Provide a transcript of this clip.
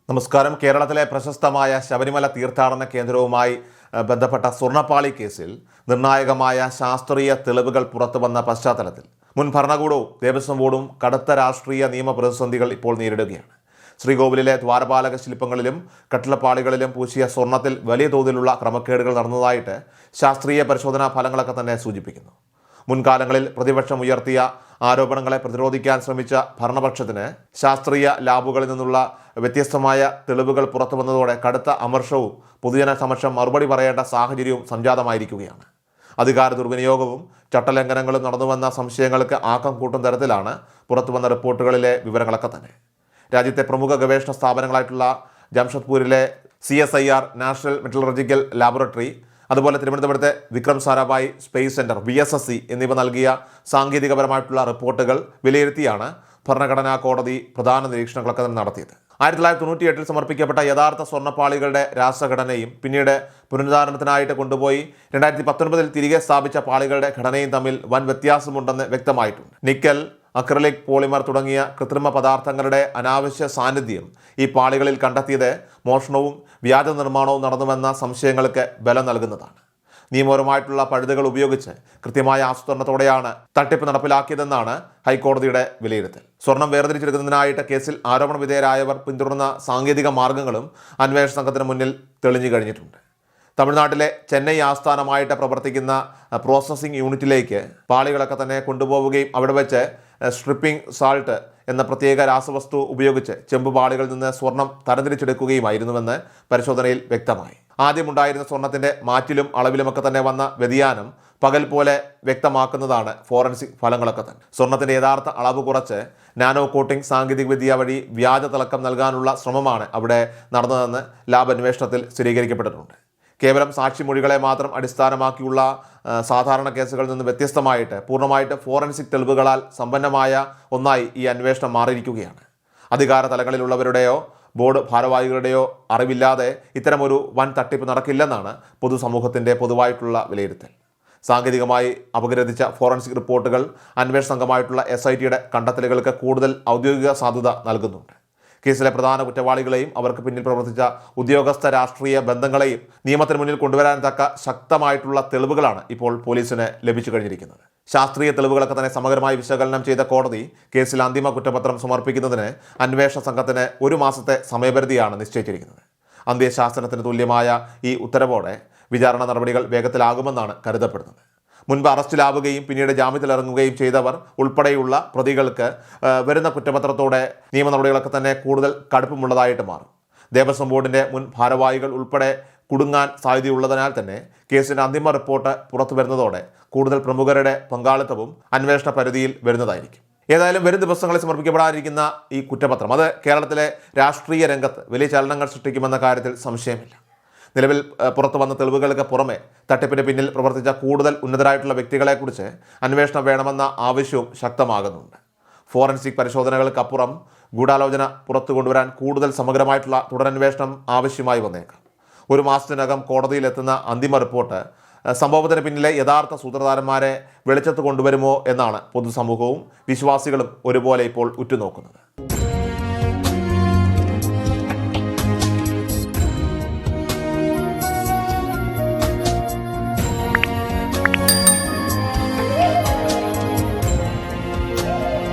നമസ്കാരം. കേരളത്തിലെ പ്രശസ്തമായ ശബരിമല തീർത്ഥാടന കേന്ദ്രവുമായി ബന്ധപ്പെട്ട സ്വർണ്ണപ്പാളി കേസിൽ നിർണായകമായ ശാസ്ത്രീയ തെളിവുകൾ പുറത്തുവന്ന പശ്ചാത്തലത്തിൽ മുൻ ഭരണകൂടവും ദേവസ്വം ബോർഡും കടുത്ത രാഷ്ട്രീയ നിയമ പ്രതിസന്ധികൾ ഇപ്പോൾ നേരിടുകയാണ്. ശ്രീകോവിലിലെ ദ്വാരപാലക ശില്പങ്ങളിലും കട്ടിളപ്പാളികളിലും പൂശിയ സ്വർണ്ണത്തിൽ വലിയ തോതിലുള്ള ക്രമക്കേടുകൾ നടന്നതായിട്ട് ശാസ്ത്രീയ പരിശോധനാ ഫലങ്ങളൊക്കെ തന്നെ സൂചിപ്പിക്കുന്നു. മുൻകാലങ്ങളിൽ പ്രതിപക്ഷം ഉയർത്തിയ ആരോപണങ്ങളെ പ്രതിരോധിക്കാൻ ശ്രമിച്ച ഭരണപക്ഷത്തിന് ശാസ്ത്രീയ ലാബുകളിൽ നിന്നുള്ള വ്യത്യസ്തമായ തെളിവുകൾ പുറത്തു വന്നതോടെ കടുത്ത അമർഷവും പൊതുജന സമക്ഷം മറുപടി പറയേണ്ട സാഹചര്യവും സംജാതമായിരിക്കുകയാണ്. അധികാര ദുർവിനിയോഗവും ചട്ടലംഘനങ്ങളും നടന്നുവന്ന സംശയങ്ങൾക്ക് ആക്കം കൂട്ടും തരത്തിലാണ് പുറത്തുവന്ന റിപ്പോർട്ടുകളിലെ വിവരങ്ങളൊക്കെ തന്നെ. രാജ്യത്തെ പ്രമുഖ ഗവേഷണ സ്ഥാപനങ്ങളായിട്ടുള്ള ജംഷഡ്പൂരിലെ CSIR നാഷണൽ മെറ്റലർജിക്കൽ ലാബോറട്ടറി, അതുപോലെ തിരുവനന്തപുരത്തെ Vikram Sarabhai space centre VSSC എന്നിവ നൽകിയ സാങ്കേതികപരമായിട്ടുള്ള റിപ്പോർട്ടുകൾ വിലയിരുത്തിയാണ് ഭരണഘടനാ കോടതി പ്രധാന നിരീക്ഷണങ്ങളൊക്കെ തന്നെ നടത്തിയത്. 1998 സമർപ്പിക്കപ്പെട്ട യഥാർത്ഥ സ്വർണ്ണപ്പാളികളുടെ രാസഘടനയും പിന്നീട് പുനരുദ്ധാരണത്തിനായിട്ട് കൊണ്ടുപോയി 2019 തിരികെ സ്ഥാപിച്ച പാളികളുടെ ഘടനയും തമ്മിൽ വൻ വ്യത്യാസമുണ്ടെന്ന് വ്യക്തമായിട്ടുണ്ട്. നിക്കൽ, അക്രിലിക് പോളിമർ തുടങ്ങിയ കൃത്രിമ പദാർത്ഥങ്ങളുടെ അനാവശ്യ സാന്നിധ്യം ഈ പാളികളിൽ കണ്ടെത്തിയത് മോഷണവും വ്യാജ നിർമ്മാണവും നടന്നുവെന്ന സംശയങ്ങൾക്ക് ബലം നൽകുന്നതാണ്. നിയമപരമായിട്ടുള്ള പഴുതുകൾ ഉപയോഗിച്ച് കൃത്യമായ ആസൂത്രണത്തോടെയാണ് തട്ടിപ്പ് നടപ്പിലാക്കിയതെന്നാണ് ഹൈക്കോടതിയുടെ വിലയിരുത്തൽ. സ്വർണം വേർതിരിച്ചെടുക്കുന്നതിനായിട്ട് കേസിൽ ആരോപണ വിധേയരായവർ പിന്തുടർന്ന സാങ്കേതിക മാർഗങ്ങളും അന്വേഷണ സംഘത്തിന് മുന്നിൽ തെളിഞ്ഞു കഴിഞ്ഞിട്ടുണ്ട്. തമിഴ്നാട്ടിലെ ചെന്നൈ ആസ്ഥാനമായിട്ട് പ്രവർത്തിക്കുന്ന പ്രോസസ്സിംഗ് യൂണിറ്റിലേക്ക് പാളികളൊക്കെ തന്നെ കൊണ്ടുപോവുകയും അവിടെ വെച്ച് സ്ട്രിപ്പിംഗ് സാൾട്ട് എന്ന പ്രത്യേക രാസവസ്തു ഉപയോഗിച്ച് ചെമ്പ് പാളികളിൽ നിന്ന് സ്വർണം തരംതിരിച്ചെടുക്കുകയുമായിരുന്നുവെന്ന് പരിശോധനയിൽ വ്യക്തമായി. ആദ്യമുണ്ടായിരുന്ന സ്വർണത്തിൻ്റെ മാറ്റിലും അളവിലുമൊക്കെ തന്നെ വന്ന വ്യതിയാനം പകൽ പോലെ വ്യക്തമാക്കുന്നതാണ് ഫോറൻസിക് ഫലങ്ങളൊക്കെ തന്നെ. സ്വർണത്തിൻ്റെ യഥാർത്ഥ അളവ് കുറച്ച് നാനോ കോട്ടിംഗ് സാങ്കേതികവിദ്യ വഴി വ്യാജ തിളക്കം നൽകാനുള്ള ശ്രമമാണ് അവിടെ നടന്നതെന്ന് ലാബ് അന്വേഷണത്തിൽ സ്ഥിരീകരിക്കപ്പെട്ടിട്ടുണ്ട്. കേവലം സാക്ഷിമൊഴികളെ മാത്രം അടിസ്ഥാനമാക്കിയുള്ള സാധാരണ കേസുകളിൽ നിന്ന് വ്യത്യസ്തമായിട്ട് പൂർണ്ണമായിട്ട് ഫോറൻസിക് തെളിവുകളാൽ സമ്പന്നമായ ഒന്നായി ഈ അന്വേഷണം മാറിയിരിക്കുകയാണ്. അധികാര തലങ്ങളിലുള്ളവരുടെയോ ബോർഡ് ഭാരവാഹികളുടെയോ അറിവില്ലാതെ ഇത്തരമൊരു വൻ തട്ടിപ്പ് നടക്കില്ലെന്നാണ് പൊതുസമൂഹത്തിൻ്റെ പൊതുവായിട്ടുള്ള വിലയിരുത്തൽ. സാങ്കേതികമായി അപഗ്രഥിച്ച ഫോറൻസിക് റിപ്പോർട്ടുകൾ അന്വേഷണ സംഘമായിട്ടുള്ള SITയുടെ കണ്ടെത്തലുകൾക്ക് കൂടുതൽ ഔദ്യോഗിക സാധുത നൽകുന്നുണ്ട്. കേസിലെ പ്രധാന കുറ്റവാളികളെയും അവർക്ക് പിന്നിൽ പ്രവർത്തിച്ച ഉദ്യോഗസ്ഥ രാഷ്ട്രീയ ബന്ധങ്ങളെയും നിയമത്തിന് മുന്നിൽ കൊണ്ടുവരാൻ തക്ക ശക്തമായിട്ടുള്ള തെളിവുകളാണ് ഇപ്പോൾ പോലീസിന് ലഭിച്ചു കഴിഞ്ഞിരിക്കുന്നത്. ശാസ്ത്രീയ തെളിവുകളൊക്കെ തന്നെ സമഗ്രമായി വിശകലനം ചെയ്ത കോടതി കേസിൽ അന്തിമ കുറ്റപത്രം സമർപ്പിക്കുന്നതിന് അന്വേഷണ സംഘത്തിന് 1 മാസത്തെ സമയപരിധിയാണ് നിശ്ചയിച്ചിരിക്കുന്നത്. അന്ത്യശാസനത്തിന് തുല്യമായ ഈ ഉത്തരവോടെ വിചാരണ നടപടികൾ വേഗത്തിലാകുമെന്നാണ് കരുതപ്പെടുന്നത്. മുൻപ് അറസ്റ്റിലാവുകയും പിന്നീട് ജാമ്യത്തിലിറങ്ങുകയും ചെയ്തവർ ഉൾപ്പെടെയുള്ള പ്രതികൾക്ക് വരുന്ന കുറ്റപത്രത്തോടെ നിയമ നടപടികളൊക്കെ തന്നെ കൂടുതൽ കടുപ്പമുള്ളതായിട്ട് മാറും. ദേവസ്വം ബോർഡിൻ്റെ മുൻ ഭാരവാഹികൾ ഉൾപ്പെടെ കുടുങ്ങാൻ സാധ്യതയുള്ളതിനാൽ തന്നെ കേസിൻ്റെ അന്തിമ റിപ്പോർട്ട് പുറത്തു വരുന്നതോടെ കൂടുതൽ പ്രമുഖരുടെ പങ്കാളിത്തവും അന്വേഷണ പരിധിയിൽ വരുന്നതായിരിക്കും. ഏതായാലും വരും ദിവസങ്ങളിൽ സമർപ്പിക്കപ്പെടാനിരിക്കുന്ന ഈ കുറ്റപത്രം അത് കേരളത്തിലെ രാഷ്ട്രീയ രംഗത്ത് വലിയ ചലനങ്ങൾ സൃഷ്ടിക്കുമെന്ന കാര്യത്തിൽ സംശയമില്ല. നിലവിൽ പുറത്തു വന്ന തെളിവുകൾക്ക് പുറമെ തട്ടിപ്പിന് പിന്നിൽ പ്രവർത്തിച്ച കൂടുതൽ ഉന്നതരായിട്ടുള്ള വ്യക്തികളെക്കുറിച്ച് അന്വേഷണം വേണമെന്ന ആവശ്യവും ശക്തമാകുന്നുണ്ട്. ഫോറൻസിക് പരിശോധനകൾക്കപ്പുറം ഗൂഢാലോചന പുറത്തു കൊണ്ടുവരാൻ കൂടുതൽ സമഗ്രമായിട്ടുള്ള തുടരന്വേഷണം ആവശ്യമായി വന്നേക്കാം. 1 മാസത്തിനകം കോടതിയിലെത്തുന്ന അന്തിമ റിപ്പോർട്ട് സംഭവത്തിന് പിന്നിലെ യഥാർത്ഥ സൂത്രധാരന്മാരെ വെളിച്ചത്ത് കൊണ്ടുവരുമോ എന്നാണ് പൊതുസമൂഹവും വിശ്വാസികളും ഒരുപോലെ ഇപ്പോൾ ഉറ്റുനോക്കുന്നത്.